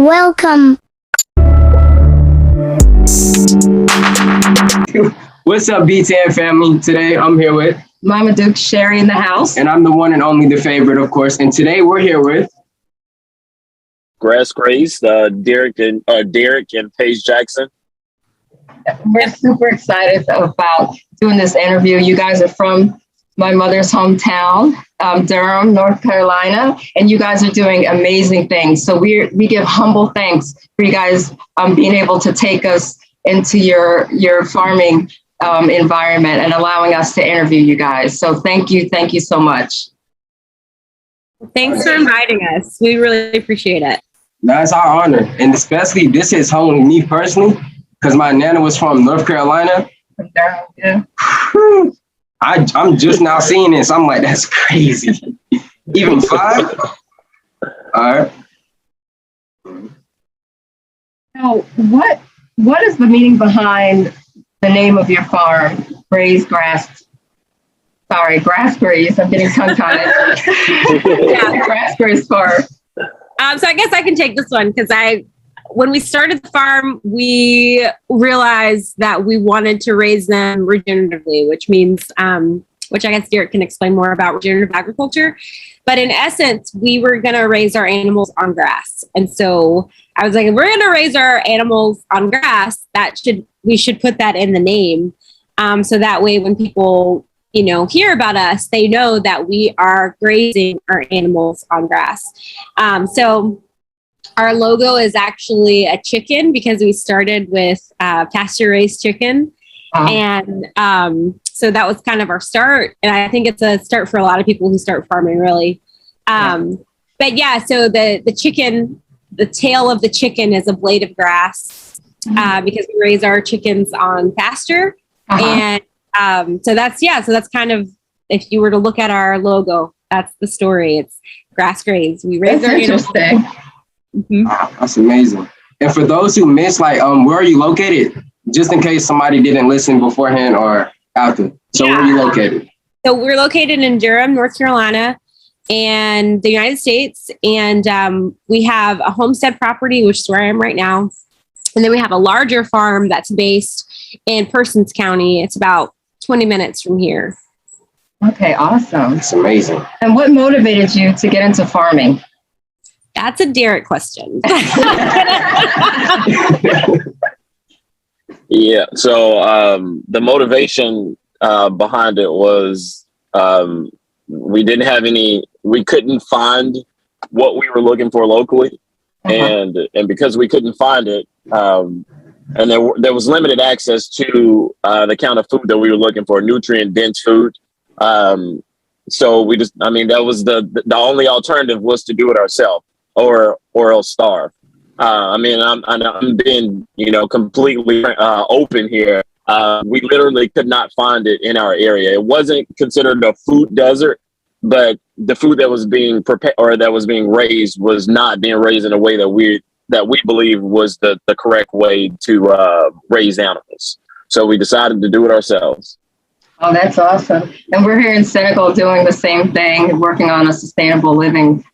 Welcome. What's up, BTN family? Today I'm here with Mama Duke, Sherry in the house. And I'm the one and only, the favorite, of course. And today we're here with Grazed, Derrick and Paige Jackson. We're super excited about doing this interview. You guys are from my mother's hometown, Durham, North Carolina, and you guys are doing amazing things. So we give humble thanks for you guys being able to take us into your farming environment and allowing us to interview you guys. So thank you so much. Thanks for inviting us. We really appreciate it. That's our honor. And especially this is home with me personally, because my nana was from North Carolina. Yeah. I'm just now seeing this. I'm like, that's crazy. Even 5? All right. Now, what is the meaning behind the name of your farm, Grass Grazed? I'm getting tongue-tied. Yeah, Grazed Farm. So I guess I can take this one because when we started the farm, we realized that we wanted to raise them regeneratively, which means, which I guess Derrick can explain more about regenerative agriculture. But in essence, we were going to raise our animals on grass. And so I was like, if we're going to raise our animals on grass, we should put that in the name. So that way, when people, hear about us, they know that we are grazing our animals on grass. So our logo is actually a chicken because we started with pasture-raised chicken. And so that was kind of our start. And I think it's a start for a lot of people who start farming, really. But yeah, so the chicken, the tail of the chicken is a blade of grass because we raise our chickens on pasture. And so that's kind of, if you were to look at our logo, that's the story. It's grass grazed. We raise our animals. Interesting. Wow, that's amazing. And for those who missed, where are you located? Just in case somebody didn't listen beforehand or after. So where are you located? So we're located in Durham, North Carolina, and the United States. And we have a homestead property, which is where I am right now. And then we have a larger farm that's based in Persons County. It's about 20 minutes from here. Okay, awesome. It's amazing. And what motivated you to get into farming? That's a Derrick question. Yeah. So the motivation behind it was we couldn't find what we were looking for locally. And because we couldn't find it, and there was limited access to the kind of food that we were looking for, nutrient dense food. So that was the only alternative was to do it ourselves or else starve. I'm being, completely open here. We literally could not find it in our area. It wasn't considered a food desert, but the food that was being prepared or that was being raised was not being raised in a way that we believe was the correct way to raise animals. So we decided to do it ourselves. Oh, that's awesome. And we're here in Senegal doing the same thing, working on a sustainable living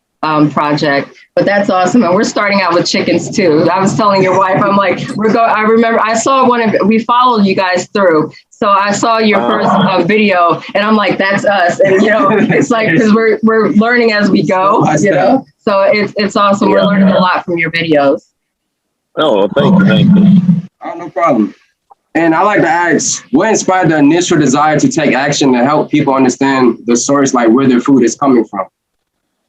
project. But that's awesome. And we're starting out with chickens too. I was telling your wife, I'm like, I remember I saw we followed you guys through. So I saw your first video and I'm like, that's us. And, it's like, because we're learning as we go, so it's awesome. We're learning a lot from your videos. Oh, thank you. Oh, no problem. And I like to ask, what inspired the initial desire to take action to help people understand the source, where their food is coming from?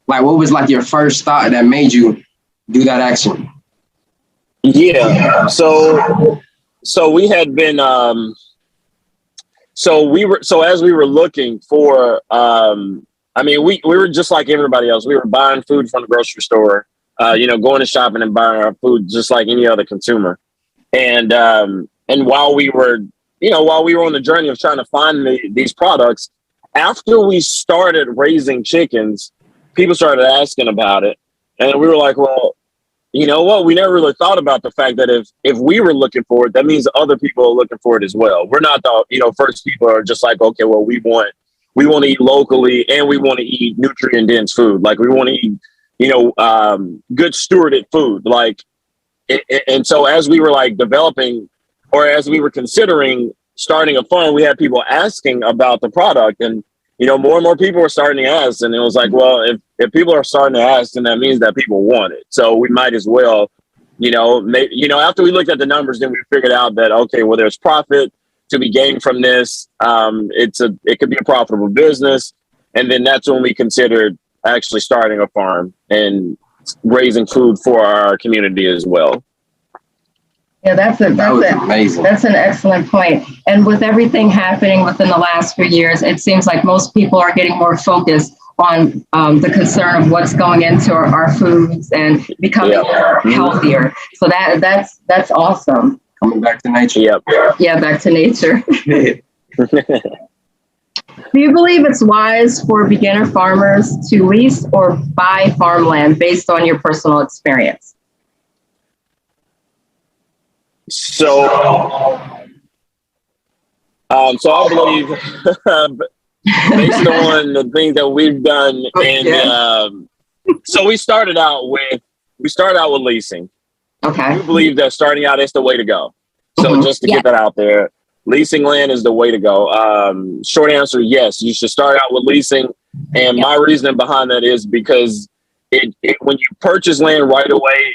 What was your first thought that made you do that action? Yeah. So we had been, as we were looking for, we were just like everybody else. We were buying food from the grocery store, going to shopping and buying our food just like any other consumer. And while we were on the journey of trying to find these products, after we started raising chickens, people started asking about it. And we were like, well, you know what? We never really thought about the fact that if we were looking for it, that means other people are looking for it as well. We're not the, first people are just like, okay, well, we want to eat locally and we want to eat nutrient dense food. We want to eat, good stewarded food. Like, and so as we were like developing, or as we were considering starting a farm, we had people asking about the product, and more and more people were starting to ask, and it was like, well, if people are starting to ask, then that means that people want it. So we might as well, after we looked at the numbers, then we figured out that, okay, well, there's profit to be gained from this. It could be a profitable business. And then that's when we considered actually starting a farm and raising food for our community as well. Yeah, that's amazing. That's an excellent point. And with everything happening within the last few years, it seems like most people are getting more focused on the concern of what's going into our foods and becoming healthier. So that's awesome. Coming back to nature. Yep. Yeah, back to nature. Do you believe it's wise for beginner farmers to lease or buy farmland based on your personal experience? So I believe based on the things that we've done, and so we started out with leasing. Okay. We believe that starting out is the way to go. So just to get that out there, leasing land is the way to go. Short answer, yes, you should start out with leasing. And my reasoning behind that is because it when you purchase land right away,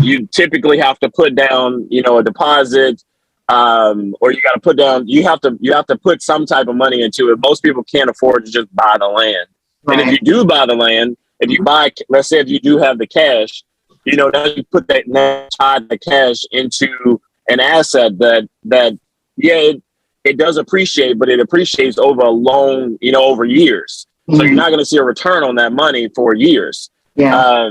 you typically have to put down, a deposit, or you got to put down, you have to put some type of money into it. Most people can't afford to just buy the land. Right. And if you do buy the land, let's say if you do have the cash, now you put the cash into an asset that it does appreciate, but it appreciates over a long, over years. Mm-hmm. So you're not going to see a return on that money for years. Yeah.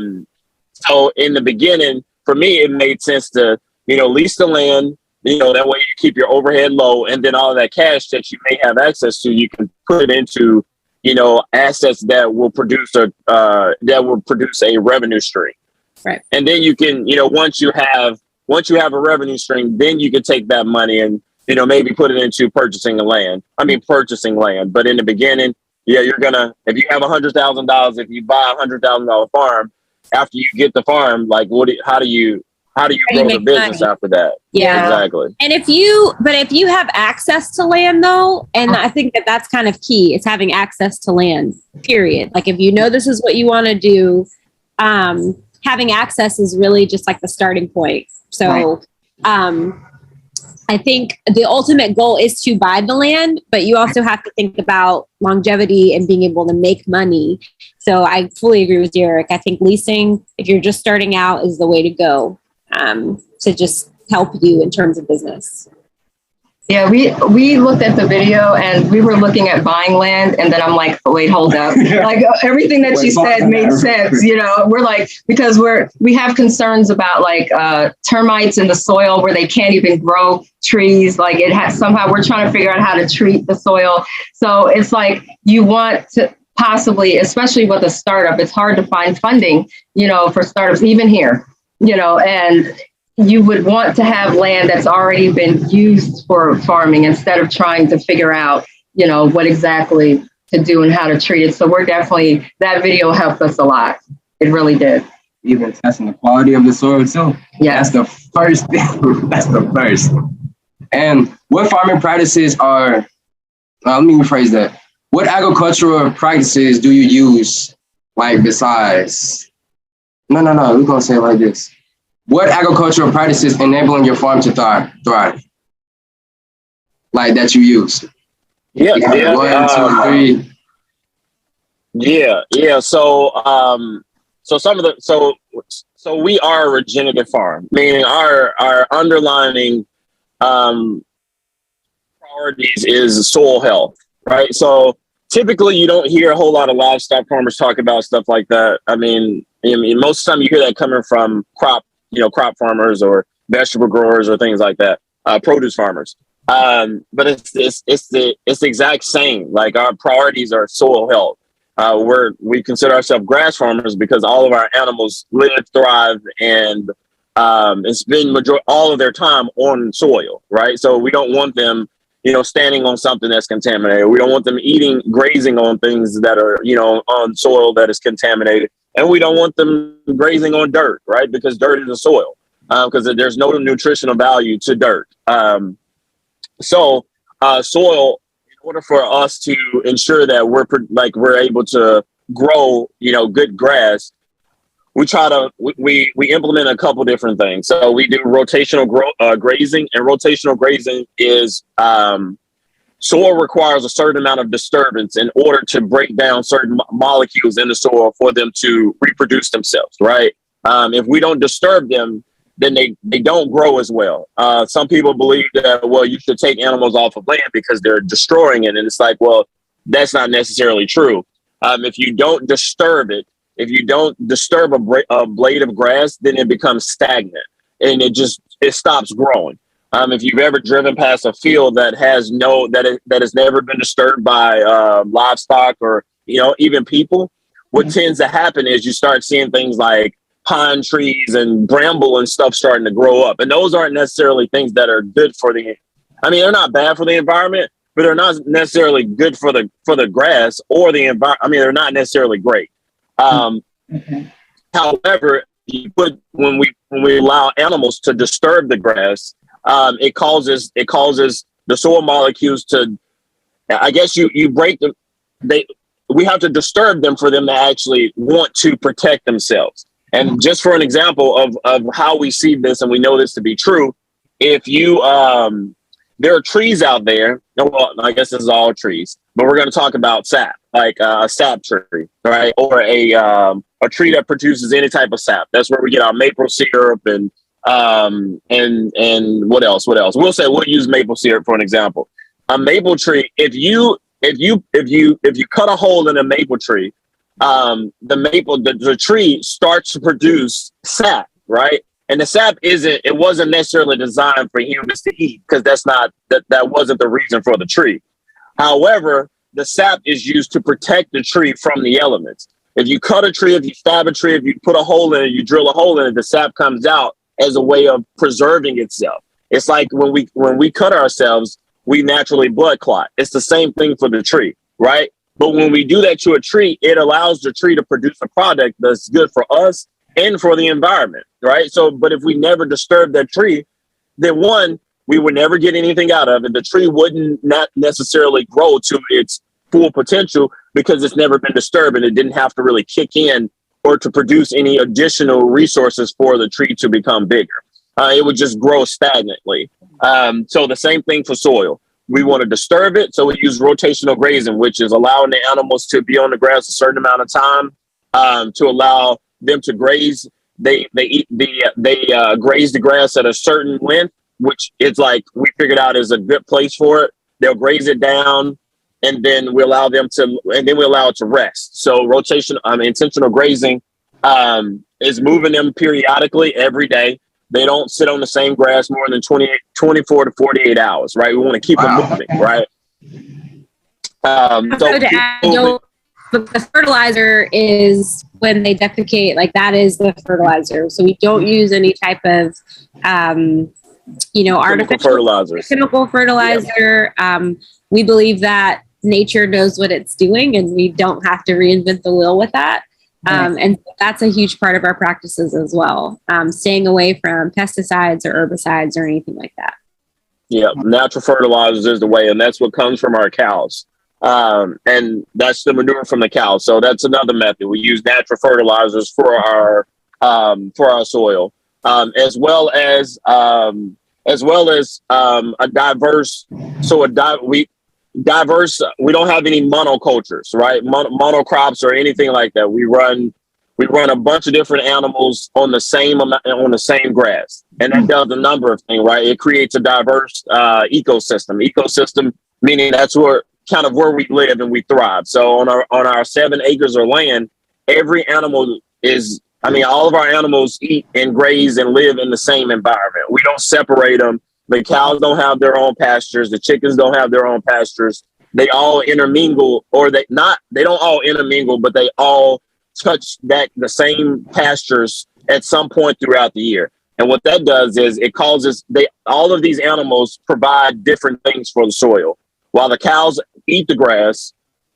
So in the beginning, for me, it made sense to, lease the land, that way you keep your overhead low, and then all of that cash that you may have access to, you can put it into, assets that will produce a revenue stream. Right. And then you can, once you have a revenue stream, then you can take that money and, maybe put it into purchasing land. But in the beginning, you're gonna, if you have $100,000, if you buy $100,000 farm, after you get the farm, like how do you grow the business money after that? Yeah, exactly. And if you have access to land though, and I think that's kind of key, is having access to land, period. Like if this is what you want to do, having access is really just like the starting point. So, I think the ultimate goal is to buy the land, but you also have to think about longevity and being able to make money. So I fully agree with Derrick. I think leasing, if you're just starting out, is the way to go, to just help you in terms of business. Yeah, we looked at the video and we were looking at buying land, and then I'm like, wait, hold up. Like everything that you said made sense. We're like, because we have concerns about like termites in the soil where they can't even grow trees. Like somehow we're trying to figure out how to treat the soil. So it's like you want to possibly, especially with a startup, it's hard to find funding, for startups, even here, and you would want to have land that's already been used for farming instead of trying to figure out, what exactly to do and how to treat it. So that video helped us a lot. It really did. Even testing the quality of the soil too. Yeah. That's the first thing. That's the first. And what farming practices are, let me rephrase that. What agricultural practices do you use, like besides, no, we're going to say it like this. What agricultural practices enabling your farm to thrive? Like that you use? Yeah. 1, 2, 3. Yeah. So we are a regenerative farm, meaning our underlining priorities is soil health, right? So typically you don't hear a whole lot of livestock farmers talk about stuff like that. I mean, most of the time you hear that coming from crop farmers or vegetable growers or things like that, produce farmers. But it's the exact same. Like our priorities are soil health. We consider ourselves grass farmers because all of our animals live, thrive, and spend all of their time on soil, right? So we don't want them, standing on something that's contaminated. We don't want them grazing on things that are, on soil that is contaminated. and we don't want them grazing on dirt, right? Because dirt is the soil, because there's no nutritional value to dirt. So soil, in order for us to ensure that we're able to grow, good grass, we implement a couple different things. So we do rotational grazing, and rotational grazing is soil requires a certain amount of disturbance in order to break down certain molecules in the soil for them to reproduce themselves, right? If we don't disturb them, then they don't grow as well. Some people believe that, well, you should take animals off of land because they're destroying it. And it's like, well, that's not necessarily true. If you don't disturb it, if you don't disturb a blade of grass, then it becomes stagnant and it stops growing. If you've ever driven past a field that has never been disturbed by livestock or even people, what tends to happen is you start seeing things like pine trees and bramble and stuff starting to grow up, and those aren't necessarily things that are good for they're not bad for the environment, but they're not necessarily good for the grass or the environment. They're not necessarily great. However, when we allow animals to disturb the grass, it causes the soil molecules to, I guess you break them. We have to disturb them for them to actually want to protect themselves. And just for an example of how we see this, and we know this to be true, if you there are trees out there. Well, I guess this is all trees, but we're going to talk about sap, like a sap tree, right? Or a tree that produces any type of sap. That's where we get our maple syrup and what else? We'll use maple syrup for an example. A maple tree. If you cut a hole in a maple tree, the tree starts to produce sap, right? And the sap wasn't necessarily designed for humans to eat, because that wasn't the reason for the tree. However, the sap is used to protect the tree from the elements. If you cut a tree, if you stab a tree, if you put a hole in it, you drill a hole in it, the sap comes out as a way of preserving itself. It's like when we cut ourselves, we naturally blood clot. It's the same thing for the tree, right? But when we do that to a tree, it allows the tree to produce a product that's good for us and for the environment, right? So, but if we never disturb that tree, then one, we would never get anything out of it. The tree wouldn't not necessarily grow to its full potential because it's never been disturbed, and it didn't have to really kick in or to produce any additional resources for the tree to become bigger. It would just grow stagnantly. So the same thing for soil. We want to disturb it, so we use rotational grazing, which is allowing the animals to be on the grass a certain amount of time to allow them to graze. They graze the grass at a certain length, which it's like we figured out is a good place for it. They'll graze it down, and then we allow it to rest. So intentional grazing is moving them periodically every day. They don't sit on the same grass more than 24 to 48 hours, right? We want to keep them moving, right? The fertilizer is when they defecate, like that is the fertilizer. So we don't use any type of, artificial chemical fertilizer. Yep. We believe that nature knows what it's doing, and we don't have to reinvent the wheel with that. And that's a huge part of our practices as well. Staying away from pesticides or herbicides or anything like that. Yeah, natural fertilizers is the way, and that's what comes from our cows. And that's the manure from the cows. So that's another method. We use natural fertilizers for our soil, as well as a diverse. We don't have any monocultures, right? Monocrops or anything like that. We run a bunch of different animals on the same grass, and that does a number of things, right? It creates a diverse ecosystem, meaning that's where we live and we thrive. So on our 7 acres of land, every animal all of our animals eat and graze and live in the same environment. We don't separate them. The cows don't have their own pastures. The chickens don't have their own pastures. They all intermingle, or they don't all intermingle, but they all touch the same pastures at some point throughout the year. And what that does is it causes all of these animals provide different things for the soil. While the cows eat the grass,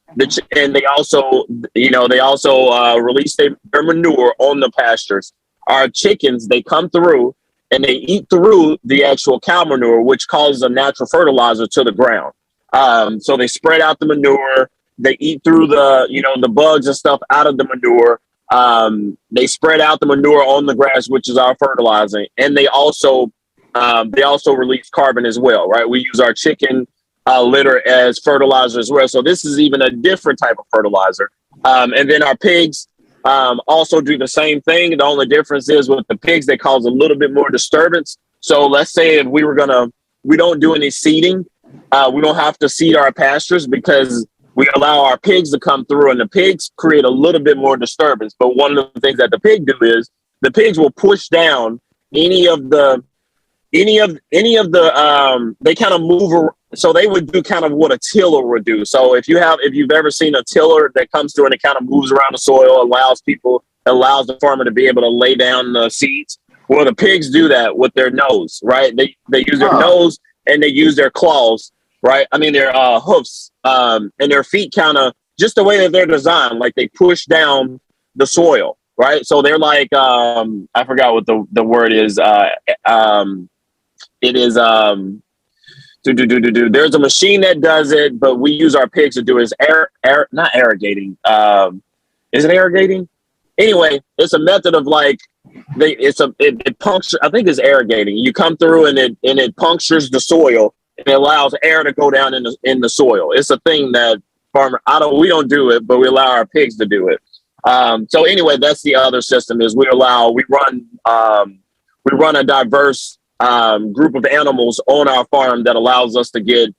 And they also, release their manure on the pastures. Our chickens, they come through and they eat through the actual cow manure, which causes a natural fertilizer to the ground. So they spread out the manure. They eat through the bugs and stuff out of the manure. They spread out the manure on the grass, which is our fertilizer. And they also release carbon as well, right? We use our chicken litter as fertilizer as well. So this is even a different type of fertilizer. And then our pigs also do the same thing. The only difference is with the pigs, they cause a little bit more disturbance. So let's say if we don't do any seeding, we don't have to seed our pastures because we allow our pigs to come through, and the pigs create a little bit more disturbance. But one of the things that the pig do is the pigs will push down any of the they kind of move. So they would do kind of what a tiller would do. So if you've ever seen a tiller that comes through and it kind of moves around the soil, allows the farmer to be able to lay down the seeds. Well, the pigs do that with their nose, right? They use their nose and they use their claws, right? I mean, their hoofs and their feet kind of just the way that they're designed, like they push down the soil, right? So they're like, I forgot what the word is. It is, there's a machine that does it, but we use our pigs to do it. It's not irrigating. Is it irrigating? Anyway, it's a method of like, it punctures, I think it's irrigating. You come through and it punctures the soil and it allows air to go down in the soil. It's a thing that we don't do it, but we allow our pigs to do it. So anyway, that's the other system is we run a diverse group of animals on our farm that allows us to get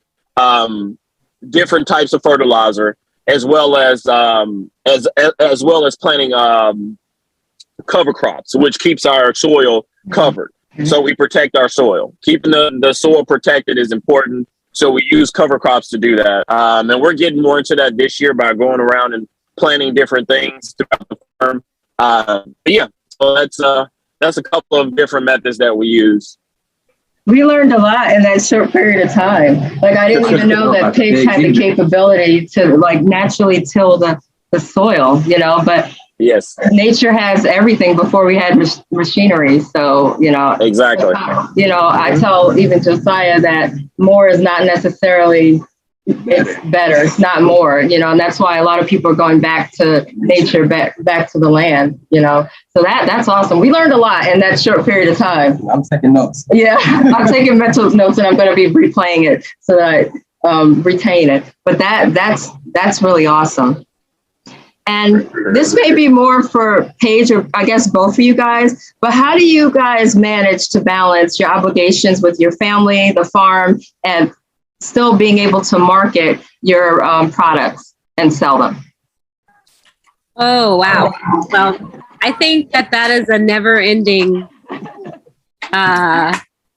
different types of fertilizer as well as planting cover crops, which keeps our soil covered. So we protect our soil. Keeping the soil protected is important. So we use cover crops to do that. And we're getting more into that this year by going around and planting different things throughout the farm. But yeah, so that's a couple of different methods that we use. We learned a lot in that short period of time. Like I didn't even know that pigs had the capability to like naturally till the soil, but yes, nature has everything before we had machinery. So, exactly. I tell even Josiah that more is not necessarily it's better. It's not more, and that's why a lot of people are going back to nature, back to the land, So that's awesome. We learned a lot in that short period of time. I'm taking notes. Yeah, I'm taking mental notes and I'm going to be replaying it so that I retain it. But that's really awesome. And this may be more for Paige or I guess both of you guys, but how do you guys manage to balance your obligations with your family, the farm, and still being able to market your products and sell them? Oh, wow. Well, I think that is a never ending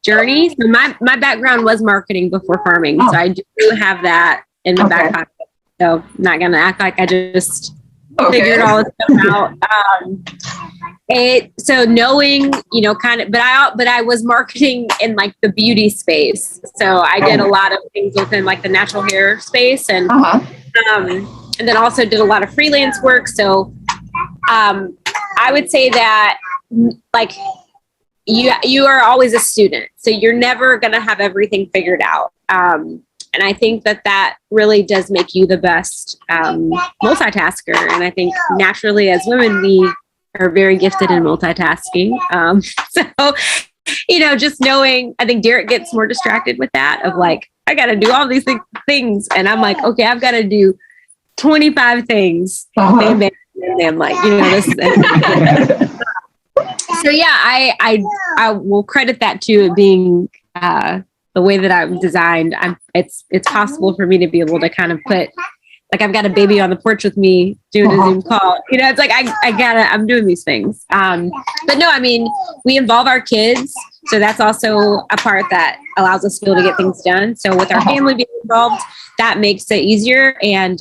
journey. So my background was marketing before farming. So I do have that in the back pocket. So I'm not going to act like I just figured all this stuff out. So knowing, but I was marketing in like the beauty space. So I did a lot of things within like the natural hair space and then also did a lot of freelance work. So I would say that like you are always a student. So you're never going to have everything figured out. And I think that really does make you the best multitasker. And I think naturally as women, we are very gifted in multitasking. So, just knowing, I think Derrick gets more distracted with that of like, I got to do all these things. And I'm like, okay, I've got to do 25 things. And I'm like, this. So yeah, I will credit that to it being, the way that I'm designed, it's possible for me to be able to kind of put, like I've got a baby on the porch with me doing a Zoom call. It's like I'm doing these things. But no, I mean, we involve our kids. So that's also a part that allows us to be able to get things done. So with our family being involved, that makes it easier. And,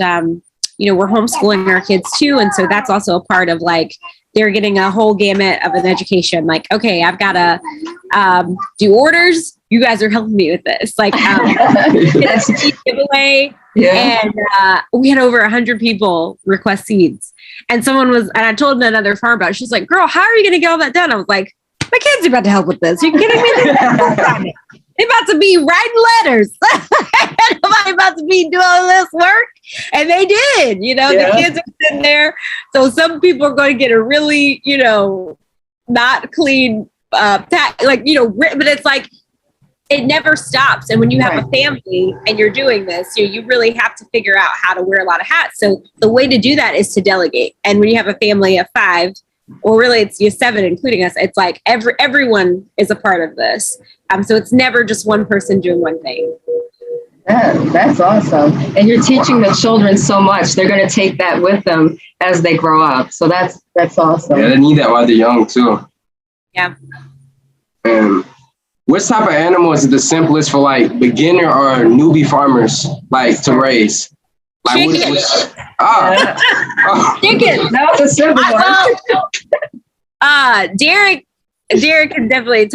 we're homeschooling our kids too. And so that's also a part of like, they're getting a whole gamut of an education. Like, okay, I've got to do orders you guys are helping me with this. Like, it's a giveaway. Yeah. And we had over 100 people request seeds. And and I told another farm about it. She's like, girl, how are you going to get all that done? I was like, my kids are about to help with this. Are you kidding me? They're about to be writing letters. I'm about to be doing all this work. And they did, the kids are sitting there. So some people are going to get a really, not clean, but it's like, it never stops. And when you have a family and you're doing this, you really have to figure out how to wear a lot of hats. So the way to do that is to delegate. And when you have a family of 5, or really it's 7, including us, it's like everyone is a part of this. So it's never just one person doing one thing. That's awesome. And you're teaching the children so much. They're going to take that with them as they grow up. So that's awesome. Yeah, they need that while they're young too. Yeah. Which type of animal is the simplest for like beginner or newbie farmers like to raise? Like chicken. Chicken. That was a simple one. Derrick is definitely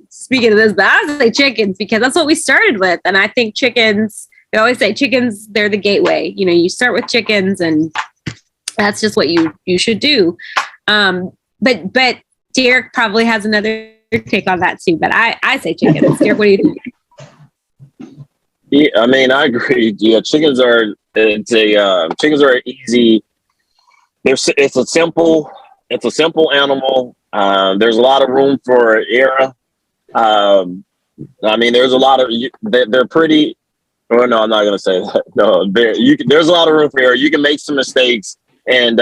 speaking of this, but I would say chickens because that's what we started with. And I think chickens, they always say chickens, they're the gateway. You start with chickens and that's just what you should do. But Derrick probably has another take on that too, but I say chickens. Derrick, what do you think? Yeah, I mean, I agree. Yeah, chickens are easy. It's a simple animal. There's a lot of room for error. I mean, there's a lot of they're pretty. Oh no, I'm not gonna say that. No, there's a lot of room for error. You can make some mistakes and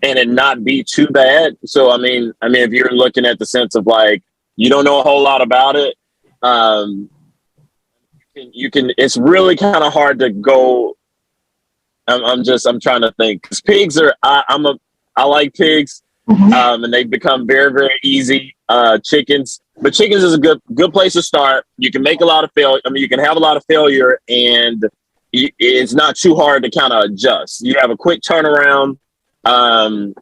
it not be too bad. So I mean, if you're looking at the sense of like you don't know a whole lot about it, you can. It's really kind of hard to go. I'm trying to think because pigs are. I like pigs, and they've become very very easy. Chickens, but chickens is a good place to start. You can make a lot of failure. I mean, you can have a lot of failure, and it's not too hard to kind of adjust. You have a quick turnaround.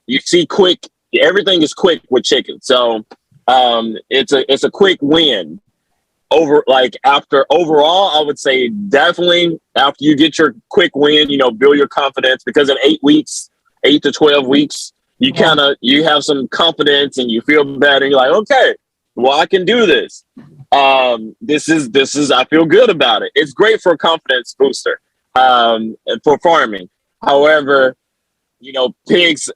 You see quick, everything is quick with chicken. So, it's a quick win overall, I would say definitely after you get your quick win, build your confidence because in 8 to 12 weeks, you have some confidence and you feel better. You're like, okay, well, I can do this. This is, I feel good about it. It's great for a confidence booster, for farming. However, pigs,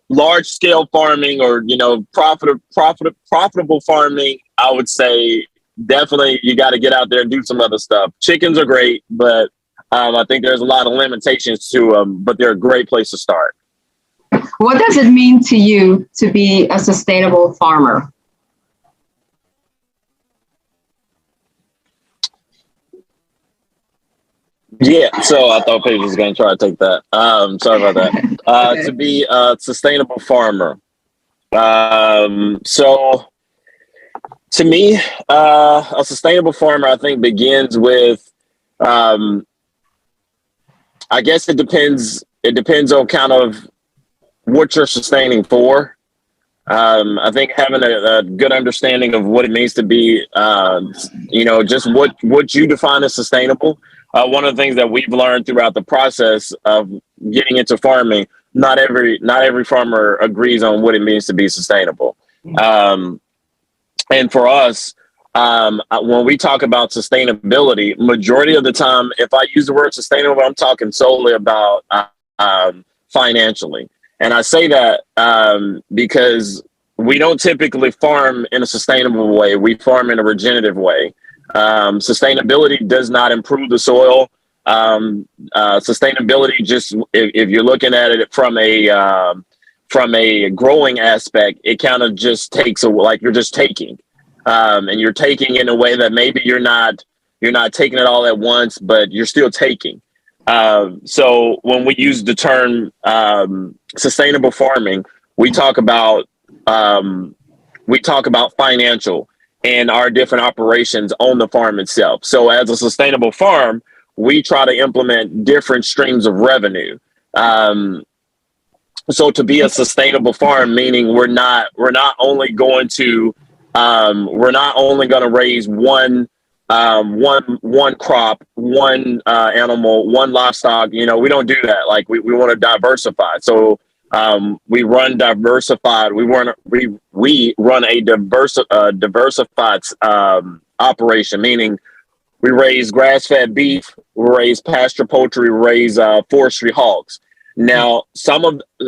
large scale farming or, profitable farming, I would say definitely you got to get out there and do some other stuff. Chickens are great, but I think there's a lot of limitations to them, but they're a great place to start. What does it mean to you to be a sustainable farmer? Yeah, so I thought Paige was going to try to take that. Sorry about that. To be a sustainable farmer. So to me, a sustainable farmer, I think, begins with, I guess it depends on kind of what you're sustaining for. I think having a good understanding of what it means to be, just what you define as sustainable. One of the things that we've learned throughout the process of getting into farming, not every farmer agrees on what it means to be sustainable. And for us, when we talk about sustainability, majority of the time, if I use the word sustainable, I'm talking solely about financially. And I say that because we don't typically farm in a sustainable way. We farm in a regenerative way. Sustainability does not improve the soil. Sustainability, just if you're looking at it from a growing aspect, it kind of just takes like you're just taking, and you're taking in a way that maybe you're not taking it all at once, but you're still taking. So when we use the term sustainable farming, we talk about financial and our different operations on the farm itself. So as a sustainable farm, we try to implement different streams of revenue. So to be a sustainable farm, meaning we're not only going to we're not only going to raise one crop, one animal, one livestock. You know, we don't do that. Like we want to diversify. So we run diversified. We run a diversified operation, meaning we raise grass-fed beef, we raise pasture poultry, we raise forestry hogs. Now,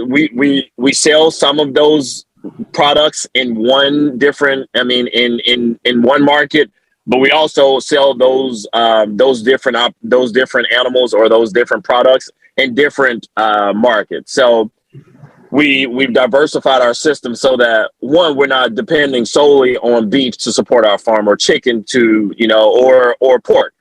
we sell some of those products in one different, in one market, but we also sell those different animals or those different products in different markets. So we've diversified our system so that, one, we're not depending solely on beef to support our farm, or chicken to, or pork.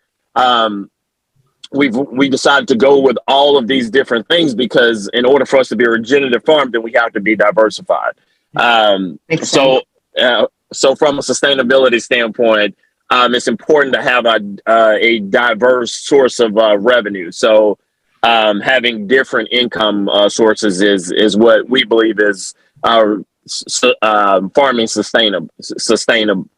We decided to go with all of these different things because in order for us to be a regenerative farm, then we have to be diversified. So from a sustainability standpoint, it's important to have a diverse source of revenue. So having different income sources is what we believe is our farming sustainable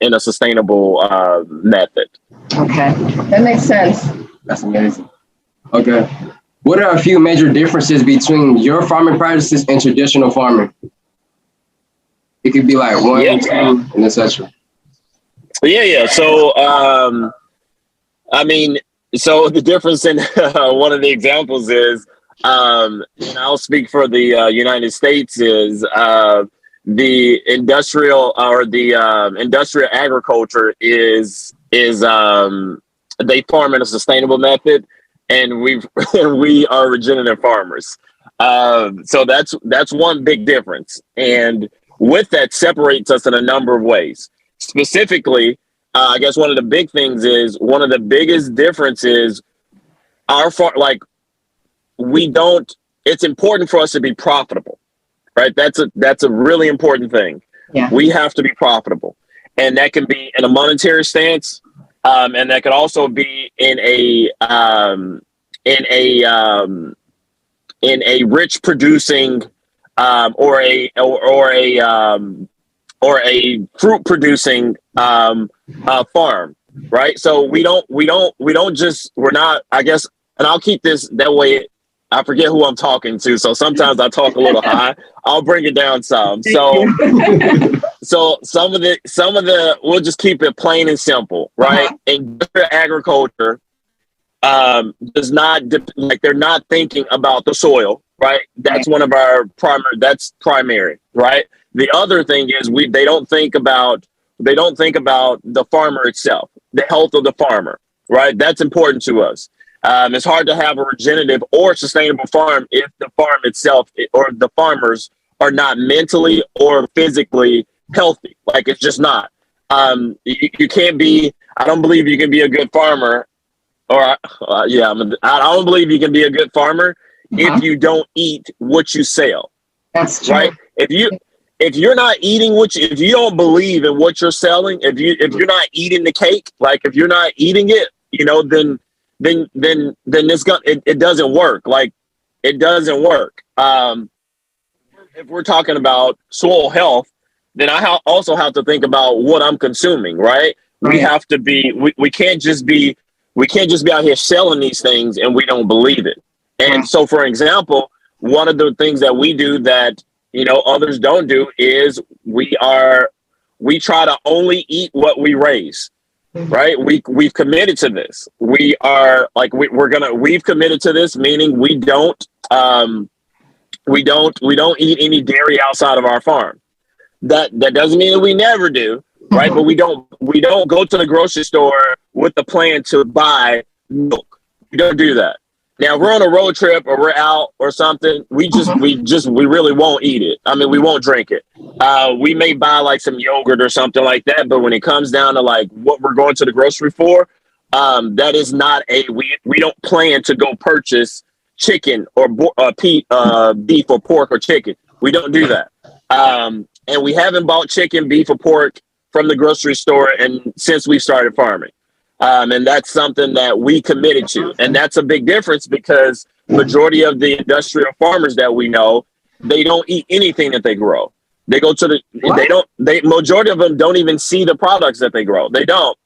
in a sustainable method. Okay, that makes sense. That's amazing. Okay. What are a few major differences between your farming practices and traditional farming? It could be like one, two, and etc. Yeah. So, so the difference in one of the examples is, and I'll speak for the United States, is the industrial agriculture is they farm in a sustainable method, and we are regenerative farmers. So that's one big difference, and with that separates us in a number of ways. Specifically, I guess one of the big things is one of the biggest differences. Our farm, it's important for us to be profitable, right? That's a really important thing. Yeah. We have to be profitable, and that can be in a monetary stance, and that could also be in a rich producing or a fruit producing farm, right? So we're not, I guess, and I'll keep this that way. I forget who I'm talking to, so sometimes I talk a little high. I'll bring it down some. So some of the we'll just keep it plain and simple, right? Industrial agriculture does not they're not thinking about the soil, right? That's one of our primary, right? The other thing is they don't think about the farmer itself, the health of the farmer, right? That's important to us. It's hard to have a regenerative or sustainable farm if the farm itself or the farmers are not mentally or physically healthy. Like, it's just not. You can't be. I don't believe you can be a good farmer, or I don't believe you can be a good farmer if you don't eat what you sell. That's true. Right? If you're not eating if you don't believe in what you're selling, if you're not eating the cake, like if you're not eating it, then it doesn't work. Like, it doesn't work. If we're talking about soil health, then I also have to think about what I'm consuming, right? We have to be. We can't just be out here selling these things and we don't believe it. And so, for example, one of the things that we do that others don't do is we try to only eat what we raise. Right. We've committed to this. We are we've committed to this, meaning we don't eat any dairy outside of our farm. That doesn't mean that we never do. Right. But we don't go to the grocery store with the plan to buy milk. We don't do that. Now, if we're on a road trip or we're out or something, we really won't eat it. I mean, we won't drink it. We may buy like some yogurt or something like that. But when it comes down to like what we're going to the grocery for, that is not we don't plan to go purchase chicken or beef or pork or chicken. We don't do that. And we haven't bought chicken, beef or pork from the grocery store since we started farming. And that's something that we committed to. And that's a big difference because majority of the industrial farmers that we know, they don't eat anything that they grow. They go to majority of them don't even see the products that they grow. They don't.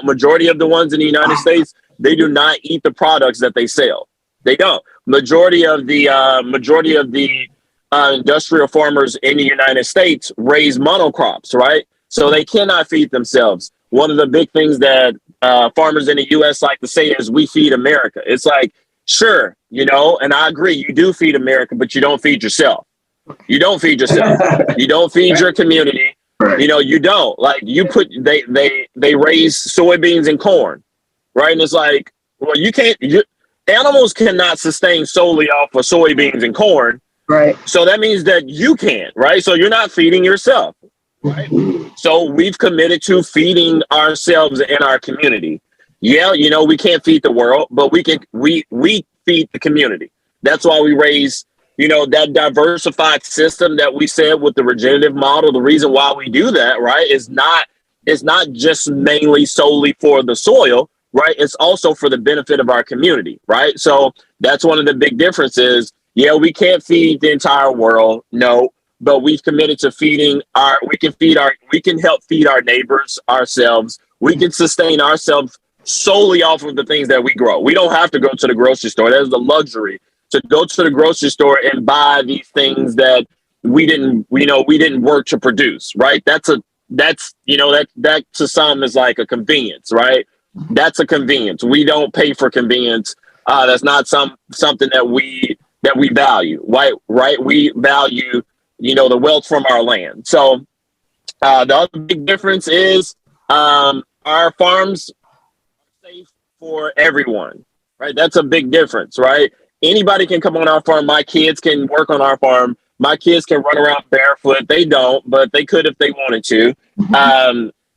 Majority of the ones in the United States, they do not eat the products that they sell. They don't. Majority of the industrial farmers in the United States raise monocrops, right? So they cannot feed themselves. One of the big things that farmers in the U.S. like to say is, we feed America. It's like, sure, and I agree, you do feed America, but you don't feed yourself. You don't feed yourself. You don't feed your community. You don't. Like, they raise soybeans and corn, right? And it's like, well, animals cannot sustain solely off of soybeans and corn. Right. So that means that you can't, right? So you're not feeding yourself, right? So we've committed to feeding ourselves and our community. Yeah, we can't feed the world, but we feed the community. That's why we raise, that diversified system that we said with the regenerative model. The reason why we do that, right, is not just mainly solely for the soil, right? It's also for the benefit of our community, right? So that's one of the big differences. Yeah, we can't feed the entire world, no, but we've committed to we can help feed our neighbors, ourselves. We can sustain ourselves solely off of the things that we grow. We don't have to go to the grocery store. That's the luxury, to go to the grocery store and buy these things that we didn't work to produce, right? That to some is like a convenience, right? That's a convenience. We don't pay for convenience. That's not something that we value, right? We value, the wealth from our land. So the other big difference is our farms are safe for everyone, right? That's a big difference, right? Anybody can come on our farm. My kids can work on our farm. My kids can run around barefoot. They don't, but they could if they wanted to.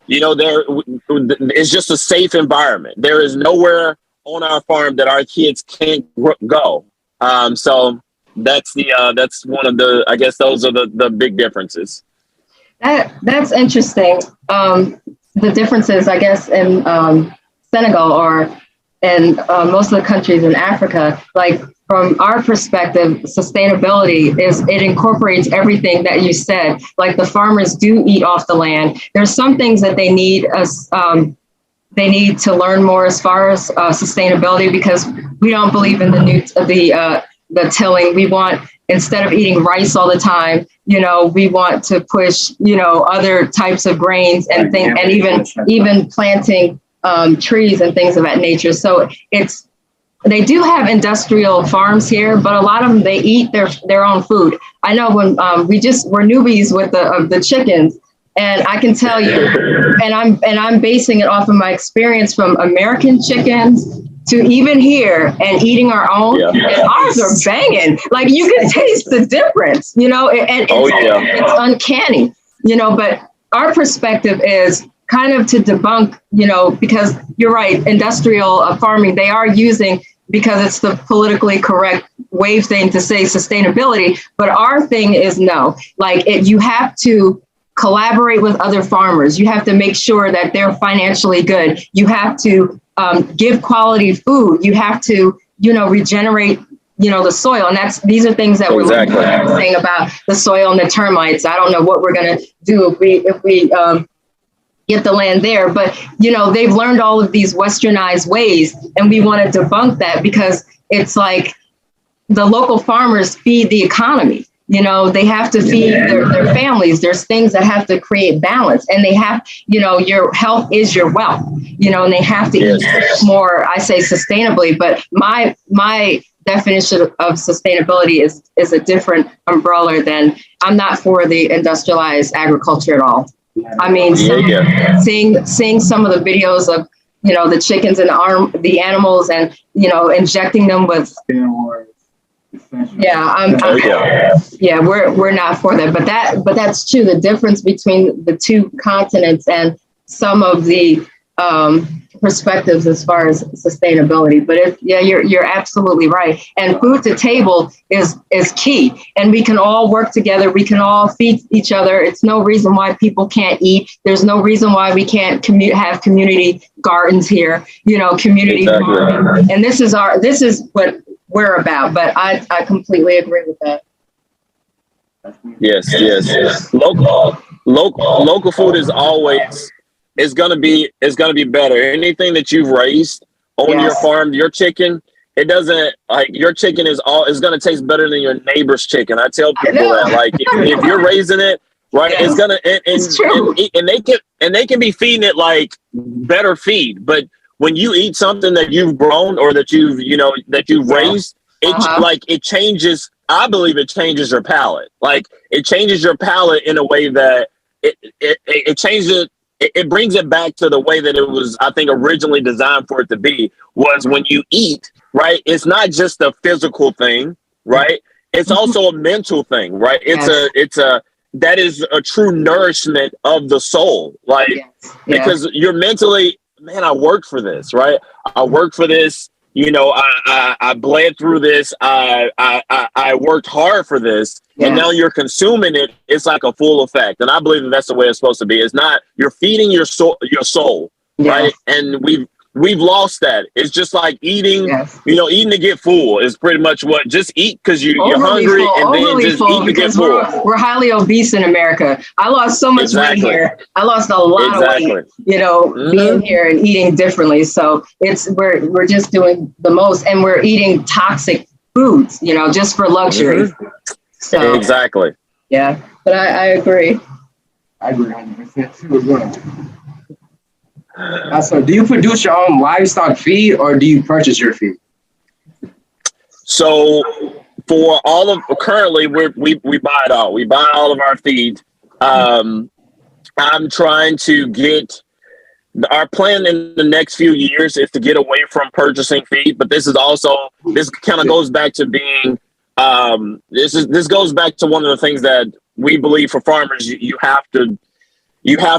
It's just a safe environment. There is nowhere on our farm that our kids can't go. So that's one of the, I guess those are the big differences. That's interesting. The differences, I guess, in Senegal or in most of the countries in Africa, like from our perspective, sustainability it incorporates everything that you said. Like, the farmers do eat off the land. There's some things that they need to learn more as far as sustainability, because we don't believe in the tilling. We want, instead of eating rice all the time, we want to push, other types of grains and things, and even planting trees and things of that nature. So they do have industrial farms here, but a lot of them, they eat their own food. I know when we're newbies with the chickens, and I can tell you, and I'm basing it off of my experience from American chickens to even here and eating our own, and ours are banging. Like, you can taste the difference, and it's uncanny, but our perspective is kind of to debunk, because you're right, industrial farming, they are using, because it's the politically correct wave thing to say sustainability, but our thing is no. Like, you have to collaborate with other farmers. You have to make sure that they're financially good. You have to give quality food. You have to, regenerate, the soil. And these are things that we're saying about the soil and the termites. I don't know what we're going to do if we get the land there, but they've learned all of these westernized ways, and we want to debunk that, because it's like the local farmers feed the economy. They have to feed their families. There's things that have to create balance, and they have, your health is your wealth, and they have to eat more, I say sustainably, but my definition of sustainability is a different umbrella than, I'm not for the industrialized agriculture at all. I mean, seeing some of the videos of, the chickens and the animals, and, injecting them with, we're not for that. But that's true. The difference between the two continents and some of the perspectives as far as sustainability. But you're absolutely right. And food to table is key. And we can all work together. We can all feed each other. It's no reason why people can't eat. There's no reason why we can't have community gardens here, community farming. And this is what we're about. But I completely agree with that. Yes. Local food is always is gonna be better. Anything that you've raised on your farm, your chicken, it doesn't like your chicken is gonna taste better than your neighbor's chicken. I tell people that like if you're raising it right, it's gonna and they can be feeding it like better feed, but when you eat something that you've grown or that you've raised, it changes. I believe it changes your palate. Like it changes your palate in a way that it changes it. It brings it back to the way that it was, I think, originally designed for it to be. Was when you eat, right? It's not just a physical thing, right? It's also a mental thing, right? That is a true nourishment of the soul, like because you're mentally, man, I worked for this, right? I worked for this. I bled through this. I worked hard for this, and now you're consuming it. It's like a full effect, and I believe that that's the way it's supposed to be. It's not you're feeding your soul, right? And we've lost that. It's just like eating. Eating to get full is pretty much what. Just eat because you're hungry, and then just eat to get full. We're highly obese in America. I lost so much weight here. I lost a lot of weight. Being here and eating differently. So we're just doing the most, and we're eating toxic foods. Just for luxury. So exactly. Yeah, but I agree. I agree 100% too as well. So do you produce your own livestock feed or do you purchase your feed? So for currently we buy it all. We buy all of our feed. I'm trying to get our plan in the next few years is to get away from purchasing feed, but this kind of goes back to being this goes back to one of the things that we believe for farmers you have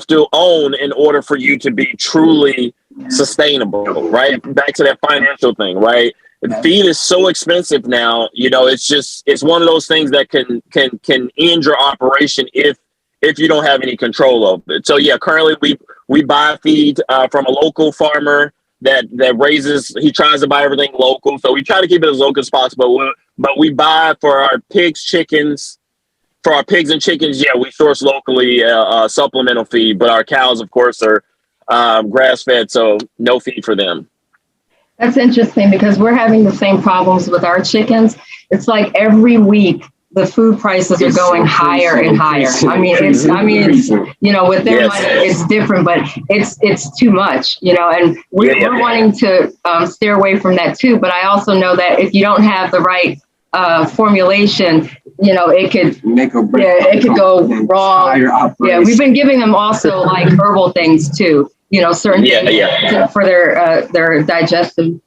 to own in order for you to be truly sustainable, right? Back to that financial thing, right? Feed is so expensive now, it's one of those things that can end your operation if you don't have any control of it. So currently we buy feed from a local farmer that raises, he tries to buy everything local. So we try to keep it as local as possible, but we buy for our pigs, chickens. For our pigs and chickens, we source locally supplemental feed, but our cows, of course, are grass-fed, so no feed for them. That's interesting because we're having the same problems with our chickens. It's like every week the food prices are going higher and higher. It's with their money it's different, but it's too much, and we're wanting to steer away from that too. But I also know that if you don't have the right formulation, it could make or break. It could go wrong. We've been giving them also like herbal things too. Certain things for their digestive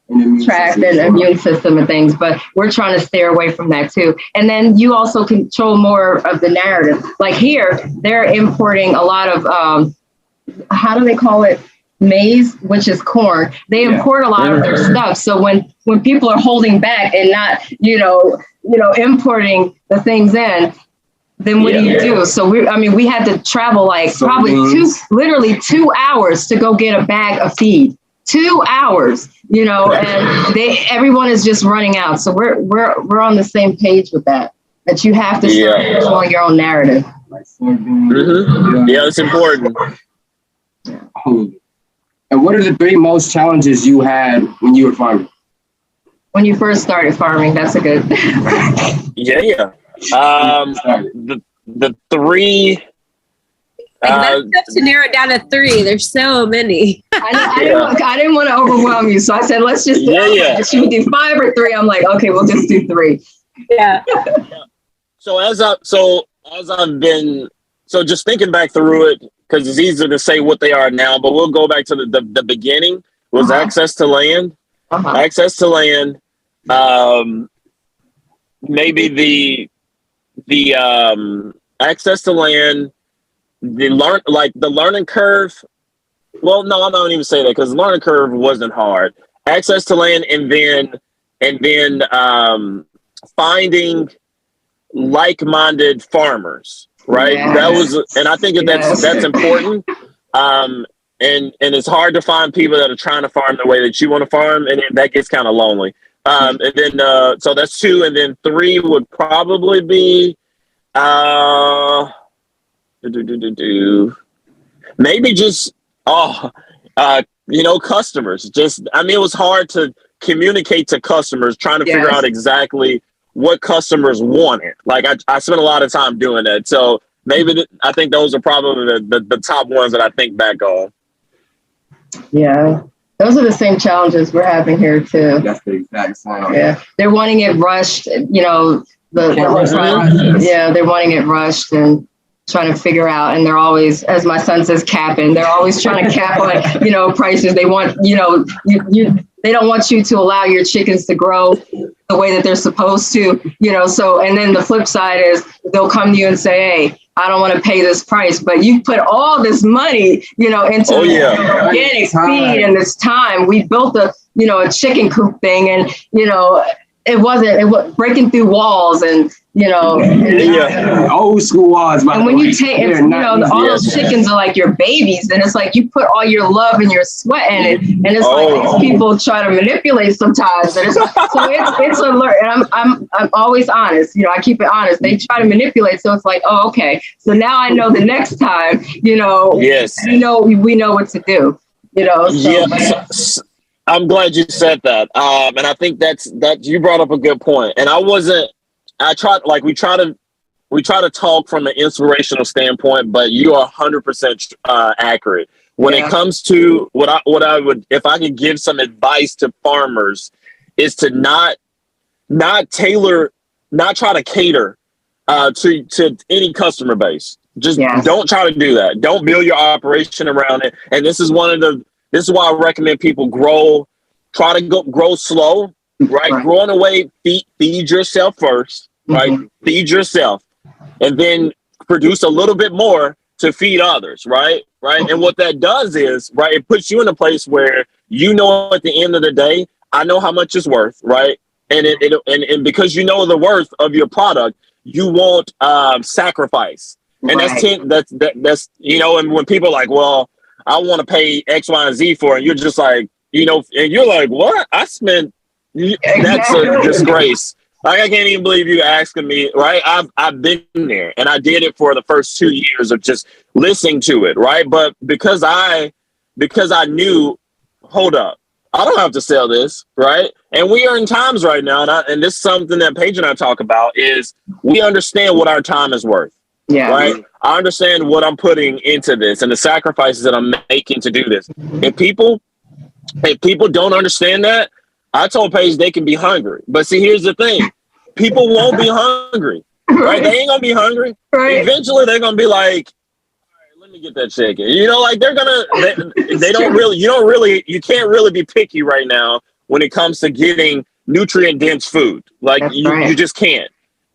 tract and immune system and things. But we're trying to steer away from that too. And then you also control more of the narrative. Like here, they're importing a lot of how do they call it? Maize, which is corn. They import a lot of their stuff. So when people are holding back and not, importing the things in, then what do you do? So we had to travel like probably literally 2 hours to go get a bag of feed. 2 hours, and everyone is just running out. So we're on the same page with that you have to start controlling your own narrative. Yeah, it's important. And what are the 3 most challenges you had when you were farming? When you first started farming, that's a good. The 3. That's tough to narrow it down to 3. There's so many. I didn't want to overwhelm you, so I said let's just should we do 5 or 3? I'm like, okay, we'll just do 3. Yeah. So just thinking back through it, because it's easier to say what they are now, but we'll go back to the beginning was access to land. Access to land. Maybe the access to land, the learning curve. Well, no, I don't even say that because the learning curve wasn't hard. Access to land, and then finding like-minded farmers. Right. That was, and I think that's important. And it's hard to find people that are trying to farm the way that you want to farm, and that gets kind of lonely. And then so that's 2, and then 3 would probably be Maybe just customers. Just it was hard to communicate to customers, trying to figure out exactly what customers wanted. Like I spent a lot of time doing that. So maybe I think those are probably the top ones that I think back on. Yeah. Those are the same challenges we're having here too. That's the exact same. Yeah. They're wanting it rushed, they're wanting it rushed and trying to figure out, and they're always, as my son says, capping. They're always trying to cap on, prices. They want, they don't want you to allow your chickens to grow the way that they're supposed to, so, and then the flip side is they'll come to you and say, hey, I don't want to pay this price, but you put all this money, into organic feed and this time. We built a chicken coop thing, and, it was breaking through walls and, old school walls. And when you take, all those chickens are like your babies, and it's like you put all your love and your sweat in it, and it's like these people try to manipulate sometimes. And it's alert. And I'm always honest. I keep it honest. They try to manipulate, so it's like, oh, okay. So now I know the next time, yes, we know what to do. So, I'm glad you said that. And I think that you brought up a good point. And we try to talk from an inspirational standpoint, but you are 100% accurate. When it comes to what I would, if I could give some advice to farmers, is to not try to cater to any customer base. Just don't try to do that. Don't build your operation around it. And this is why I recommend people try to grow slow, right? Grow in a way, feed yourself first, right? Feed yourself, and then produce a little bit more to feed others, right? And what that does is, it puts you in a place where at the end of the day, I know how much it's worth, right? And because you know the worth of your product, you won't sacrifice. And that's and when people are like, well, I want to pay X, Y, and Z for it. And you're just like, and you're like, what? I spent, that's a disgrace. Like, I can't even believe you asking me, right? I've been there, and I did it for the first 2 years of just listening to it, right? But because I knew, hold up, I don't have to sell this, right? And we are in times right now, and this is something that Paige and I talk about, is we understand what our time is worth. Yeah. Right. I understand what I'm putting into this and the sacrifices that I'm making to do this. If people don't understand that, I told Paige they can be hungry. But see, here's the thing. People won't be hungry. Right? They ain't gonna be hungry. Right. Eventually they're gonna be like, all right, let me get that chicken. You can't really be picky right now when it comes to getting nutrient dense food. Like you just can't.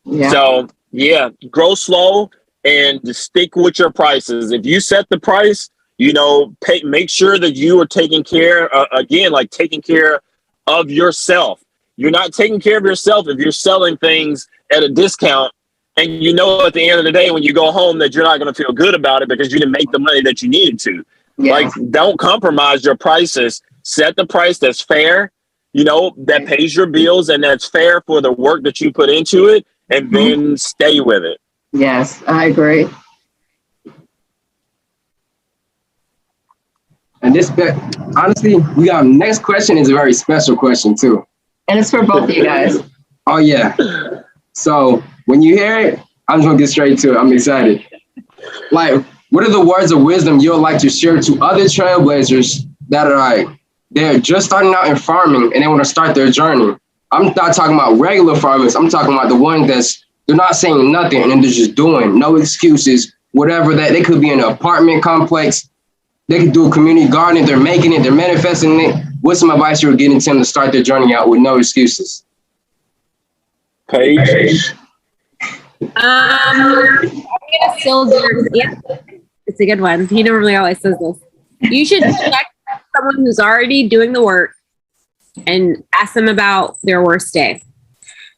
Yeah. So grow slow and just stick with your prices. If you set the price, make sure that you are taking care, taking care of yourself. You're not taking care of yourself if you're selling things at a discount, and at the end of the day when you go home that you're not going to feel good about it because you didn't make the money that you needed to. Yeah. Like, don't compromise your prices. Set the price that's fair, that pays your bills and that's fair for the work that you put into it, and then stay with it. Yes, I agree. And honestly, we got next question is a very special question too. And it's for both of you guys. Oh yeah. So when you hear it, I'm just gonna get straight to it. I'm excited. Like, what are the words of wisdom you would like to share to other trailblazers that are they're just starting out in farming and they want to start their journey? I'm not talking about regular farmers. I'm talking about the ones they're not saying nothing and they're just doing, no excuses, whatever that. They could be in an apartment complex. They could do a community garden. They're making it. They're manifesting it. What's some advice you were getting to them to start their journey out with no excuses? Paige? I'm going to steal Derek's answer. It's a good one. He normally always says this. You should check someone who's already doing the work and ask them about their worst day.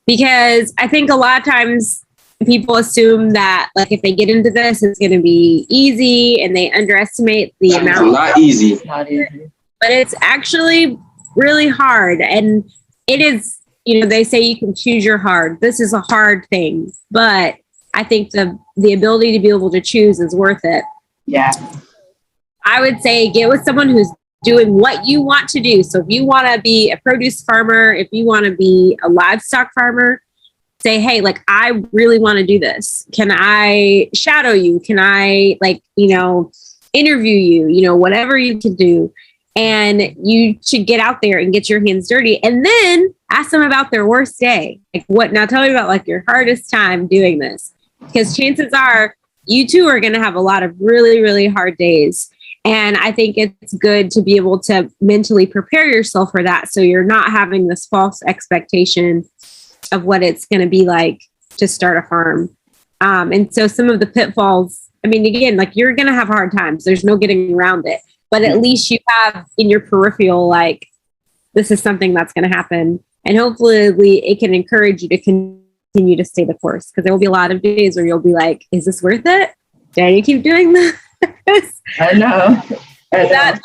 Because I think a lot of times people assume that, like, if they get into this, it's going to be easy, and they underestimate the amount. It's not easy. It's not easy. But it's actually really hard. And it is, they say you can choose your hard. This is a hard thing, but I think the ability to be able to choose is worth it. Yeah. I would say get with someone who's doing what you want to do. So if you want to be a produce farmer, if you want to be a livestock farmer, say, hey, like, I really want to do this. Can I shadow you? Can I, like, interview you, whatever you can do. And you should get out there and get your hands dirty, and then ask them about their worst day. Like, now tell me about like your hardest time doing this, because chances are you too are going to have a lot of really, really hard days. And I think it's good to be able to mentally prepare yourself for that, so you're not having this false expectation of what it's going to be like to start a farm. And so some of the pitfalls, I mean, again, like, you're going to have hard times. There's no getting around it. But at least you have in your peripheral, like, this is something that's going to happen. And hopefully it can encourage you to continue to stay the course, because there will be a lot of days where you'll be like, is this worth it? Do I need to keep doing this? I know. That's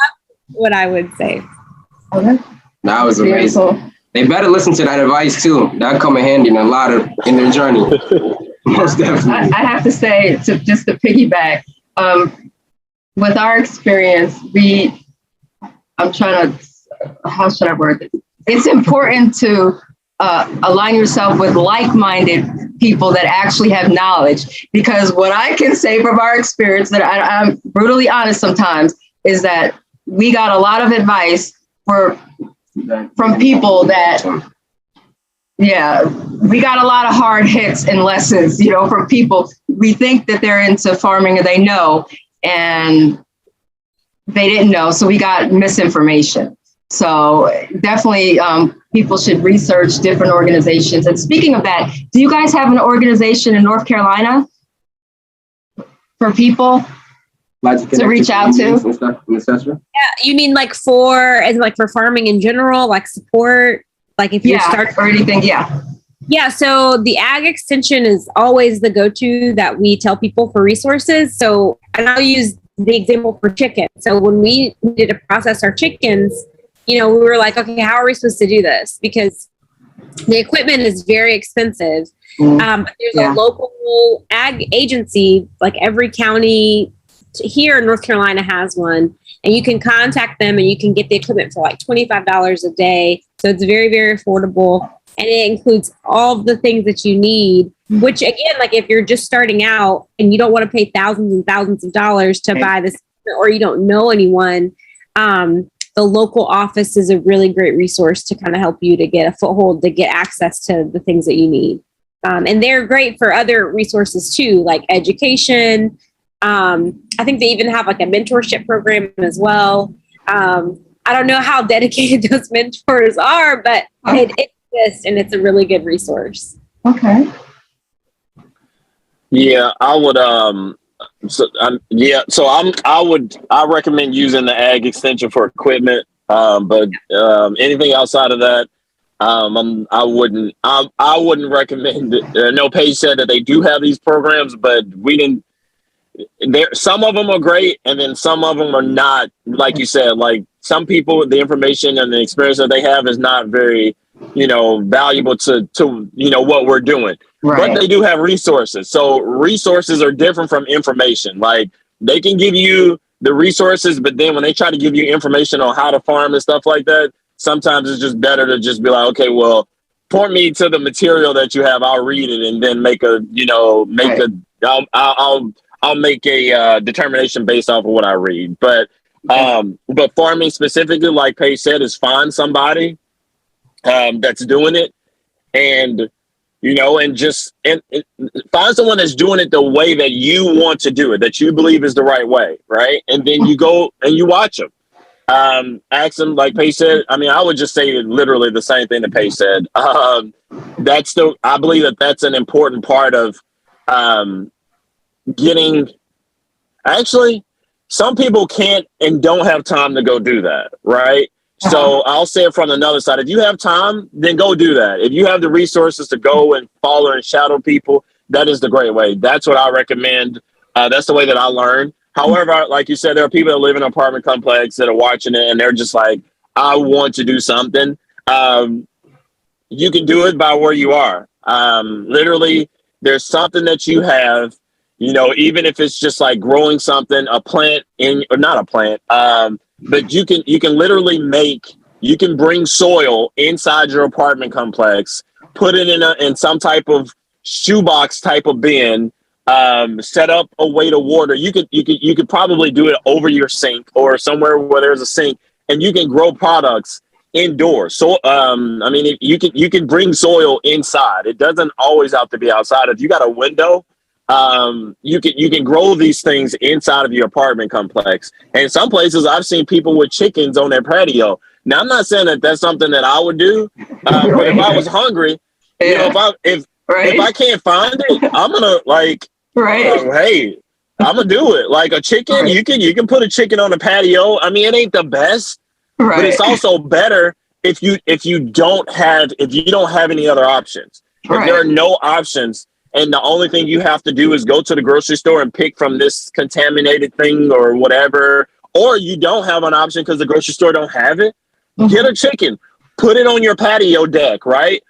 what I would say. Okay. That was amazing. Beautiful. They better listen to that advice too. That'll come in handy in their journey. Most definitely. I have to say, just to piggyback, with our experience, how should I word it? It's important to align yourself with like-minded people that actually have knowledge, because what I can say from our experience, that I'm brutally honest sometimes, is that we got a lot of advice from people that, we got a lot of hard hits and lessons, from people we think that they're into farming and they know, and they didn't know. So we got misinformation. So definitely people should research different organizations. And speaking of that, do you guys have an organization in North Carolina for people to reach out to? Yeah, you mean like for farming in general, like support, like if you start or anything? Yeah. Yeah. So the ag extension is always the go-to that we tell people for resources. So, and I'll use the example for chicken. So when we needed to process our chickens, we were like, okay, how are we supposed to do this? Because the equipment is very expensive. But there's a local ag agency, like every county here in North Carolina has one, and you can contact them and you can get the equipment for like $25 a day. So it's very, very affordable. And it includes all of the things that you need, which again, like if you're just starting out and you don't want to pay thousands and thousands of dollars to buy this, or you don't know anyone, the local office is a really great resource to kind of help you to get a foothold, to get access to the things that you need. And they're great for other resources too, like education. I think they even have like a mentorship program as well. I don't know how dedicated those mentors are, but it exists and it's a really good resource. Okay. Yeah, I would. I recommend using the ag extension for equipment. But anything outside of that, I wouldn't. I wouldn't recommend it. I know Paige said that they do have these programs, but we didn't. Some of them are great, and then some of them are not. Like you said, like some people, the information and the experience that they have is not very, valuable to what we're doing. Right. But they do have resources. So resources are different from information. Like they can give you the resources, but then when they try to give you information on how to farm and stuff like that, sometimes it's just better to just be like, okay, well, point me to the material that you have. I'll read it and then I'll make a determination based off of what I read. But farming specifically, like Paige said, is find somebody that's doing it, and find someone that's doing it the way that you want to do it, that you believe is the right way, right? And then you go and you watch them. Ask them, like Paige said. I mean, I would just say literally the same thing that Paige said. I believe that's an important part of getting. Actually, some people can't and don't have time to go do that, right? So I'll say it from another side. If you have time, then go do that. If you have the resources to go and follow and shadow people, that is the great way. That's what I recommend. That's the way that I learned. However, like you said, there are people that live in an apartment complex that are watching it and they're just like, I want to do something. You can do it by where you are. Literally, there's something that you have, even if it's just like growing something, a plant or not a plant, but you can literally you can bring soil inside your apartment complex, put it in some type of shoebox type of bin, set up a way to water. You could probably do it over your sink or somewhere where there's a sink, and you can grow products indoors. So, you can bring soil inside. It doesn't always have to be outside. If you got a window, you can grow these things inside of your apartment complex. And in some places, I've seen people with chickens on their patio. Now, I'm not saying that that's something that I would do, but if I was hungry, if I can't find it, I'm gonna hey, I'm gonna do it. Like a chicken, you can put a chicken on the patio. I mean, it ain't the best, but it's also better if you don't have any other options. If there are no options, and the only thing you have to do is go to the grocery store and pick from this contaminated thing or whatever, or you don't have an option because the grocery store don't have it, get a chicken, put it on your patio deck, right?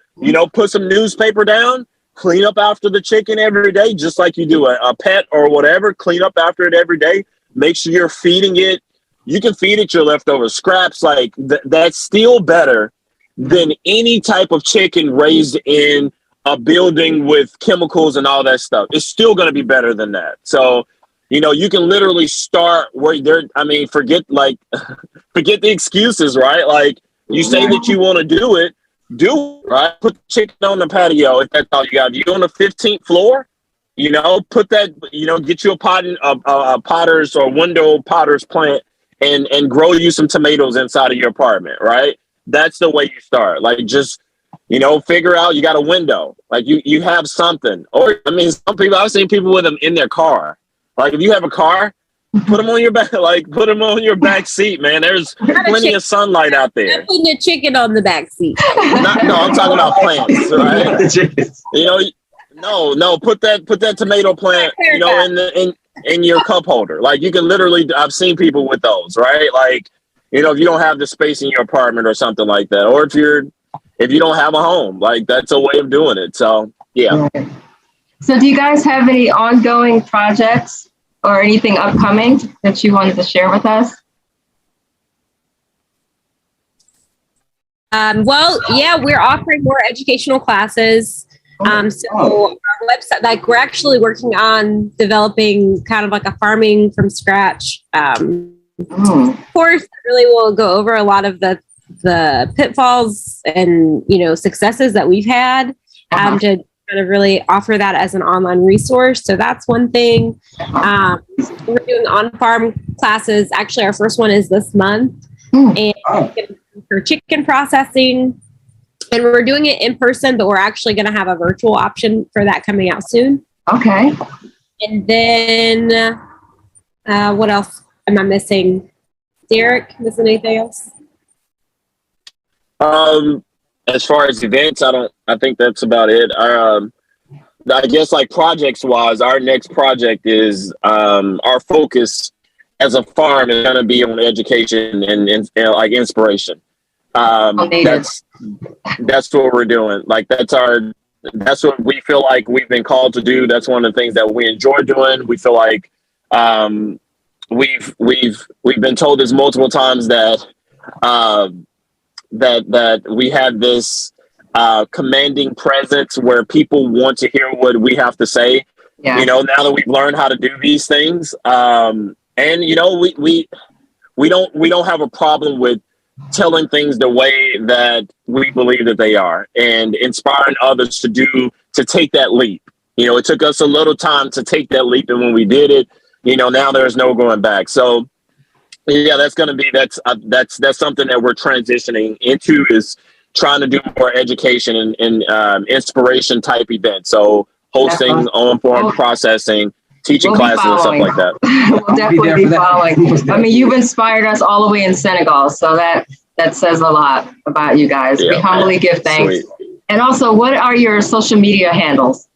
Put some newspaper down, clean up after the chicken every day, just like you do a pet or whatever. Clean up after it every day. Make sure you're feeding it. You can feed it your leftover scraps. Like that's still better than any type of chicken raised in a building with chemicals and all that stuff. It's still going to be better than that. So, you can literally start where forget the excuses, right? Like you say that you want to do it, right? Put the chicken on the patio if that's all you got. If you're on the 15th floor, put that, get you a potter's or window potter's plant and grow you some tomatoes inside of your apartment, right? That's the way you start. Like just, figure out you got a window, like you have something. Or, some people, I've seen people with them in their car. Like if you have a car, put them on your back seat, man. There's plenty of sunlight out there. I'm putting a chicken on the back seat. No, I'm talking about plants, right? No, put that tomato plant, in your cup holder. Like you can literally, I've seen people with those, right? Like, if you don't have the space in your apartment or something like that, or if you don't have a home, like that's a way of doing it. So yeah. So do you guys have any ongoing projects or anything upcoming that you wanted to share with us? We're offering more educational classes. So our website, we're actually working on developing kind of like a farming from scratch course that really will go over a lot of the pitfalls and, successes that we've had to kind of really offer that as an online resource. So that's one thing. We're doing on-farm classes. Actually, our first one is this month and for chicken processing. And we're doing it in person, but we're actually going to have a virtual option for that coming out soon. Okay. And then what else am I missing? Derrick, missing anything else? As far as events, I think that's about it. I guess like projects wise, our next project is our focus as a farm is going to be on education and like inspiration. That's what we're doing. Like that's what we feel like we've been called to do. That's one of the things that we enjoy doing. We feel like we've been told this multiple times that that we have this commanding presence where people want to hear what we have to say. Yeah. Now that we've learned how to do these things, and we don't have a problem with telling things the way that we believe that they are and inspiring others to take that leap. It took us a little time to take that leap, and when we did it, now there's no going back. So yeah, that's something that we're transitioning into, is trying to do more education and inspiration type events. So hosting, on-farm processing, teaching classes and stuff like that. We'll definitely be following. I mean, you've inspired us all the way in Senegal, so that says a lot about you guys. Yeah, we humbly give thanks. Sweet. And also, what are your social media handles?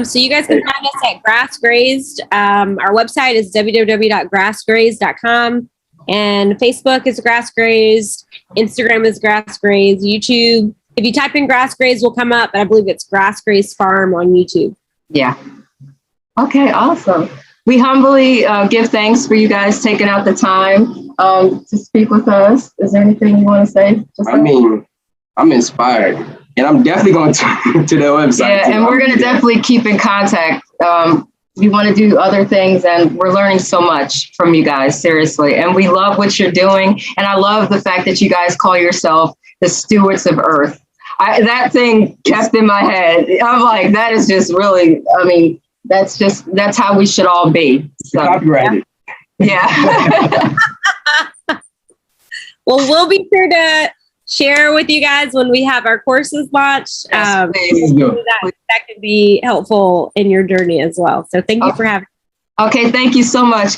So you guys can find us at Grass Grazed. Our website is www.grassgrazed.com, and Facebook is Grass Grazed. Instagram is Grass Grazed. YouTube If you type in Grass Grazed, will come up, but I believe it's Grazed Farm on YouTube. Yeah. Okay, awesome. We humbly give thanks for you guys taking out the time to speak with us. Is there anything you want to say? I mean, I'm inspired, and I'm definitely going to their website. Yeah, and we're going to definitely keep in contact. We want to do other things, and we're learning so much from you guys, seriously. And we love what you're doing. And I love the fact that you guys call yourself the Stewards of Earth. That thing kept in my head. I'm like, that is just really, I mean, that's how we should all be. So, copyrighted. Yeah. Well, we'll be sure to share with you guys when we have our courses launched. Yes, that could be helpful in your journey as well. So thank you for having me. Okay, thank you so much.